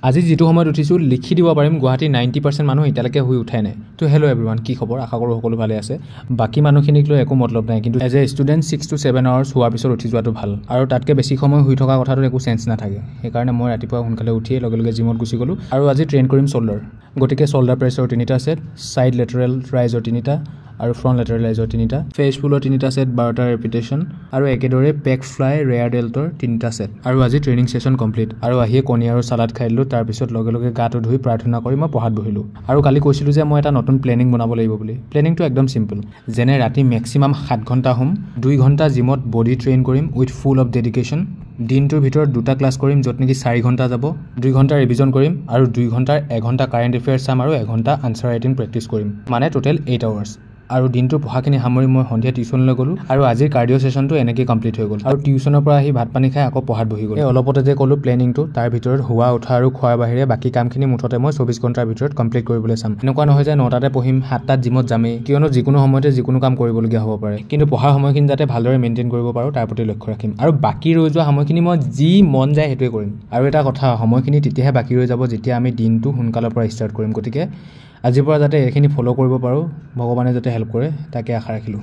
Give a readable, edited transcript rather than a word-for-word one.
আজি যেটো সময়ত উঠিছো লিখি দিব পাৰিম গুৱাহাটী 90% মানুহ এতিয়ালৈকে শুই উঠাই নাই তো হেল্ল এভৰিৱান কি খবৰ আশা কৰো সকলো ভালে আছে বাকি মানুহখিনিক লৈ একো মতলব নাই কিন্তু as a student 6 to 7 hours হোৱাৰ পিছত উঠি যোৱাটো ভাল আৰু তাতকে বেছি সময় শুই থকা কথাটো একো সেন্স নাথাকে সেইকাৰণে মই ৰাতিপুৱা সোনকালে উঠিয়ে লগে লগে জিমত গুচি গলো আৰু আজি ট্ৰেইন কৰিম শোল্ডাৰ গতিকে শোল্ডাৰ প্ৰেছৰ 3টা সেট সাইড লেটাৰেল ৰাইজৰ 3টা আৰু ফ্ৰন্ট লেটাৰেল ৰাইজৰ 3টা ফেস পুলৰ 3টা সেট 12টা ৰিপিটেশন আৰু একেদৰে পেক ফ্লাই ৰেয়াৰ ডেল্টৰ 3টা সেট আৰু আজি ট্ৰেইনিং সেশন কমপ্লিট আৰু আহিয়ে কণী আৰু সালাড খাইলো তাৰ পিছত লগে লগে গাটো ধুই প্ৰাৰ্থনা কৰি মই পঢ়াত বহিলো আৰু কালি কৈছিলো যে মই এটা নতুন প্লেনিং বনাব লাগিব বুলি প্লেনিংটো একদম সিম্পল যেনে ৰাতি ম্যাক্সিমাম 7 ঘণ্টা হুম 2 ঘণ্টা জিমত বডি ট্ৰেইন কৰিম উইথ ফুল অফ ডেডিকেশন দিনটোৰ ভিতৰত দুটা ক্লাছ কৰিম যত নেকি 4 ঘণ্টা যাব 2 ঘণ্টা ৰিভিজন কৰিম আৰু 2 ঘণ্টাৰ 1 ঘণ্টা কাৰেন্ট এফেয়াৰ্স চাম আৰু 1 ঘণ্টা আনসাৰ ৰাইটিং প্ৰেক্টিস কৰিম মানে টোটাল 8 আৱাৰ্ছ আৰু দিনটো পঢ়াখিনি সামৰি মই সন্ধিয়া টিউচনলৈ গলো আৰু আজিৰ কাৰ্ডিও সেশনটো এনেকৈ কমপ্লিট হৈ গল আৰু টিউচনৰ পৰা আহি ভাত পানী খাই আকৌ পঢ়াত বহি গলো অলপতে যে কলো প্লেনিংটো তাৰ ভিতৰত হোৱা উঠা আৰু খোৱাৰ বাহিৰে বাকি কামখিনি মুঠতে মই 24 ঘণ্টাৰ ভিতৰত কমপ্লিট কৰিবলৈ চাম এনেকুৱা নহয় যে 9টাতে পঢ়িম 7টাত জিমত যামেই কিয়নো যিকোনো সময়তে যিকোনো কাম কৰিবলগীয়া হ'ব পাৰে কিন্তু পঢ়াৰ সময়খিনি যাতে ভালদৰে মেইনটেইন কৰিব পাৰো তাৰ প্ৰতি লক্ষ্য ৰাখিম আৰু বাকি ৰৈ যোৱা সময়খিনি মই যি মন যায় হেতুৱে কৰিম আৰু এটা কথা সময়খিনি তেতিয়াহে বাকি ৰৈ যাব যেতিয়া আমি দিনটো সোনকালৰ পৰা ষ্টাৰ্ট কৰিম গতিকে আজিৰ পৰা যাতে এখিনি ফলো কৰিব পাৰো ভগৱানে যাতে হেল্প কৰে তাকে আশা ৰাখিলো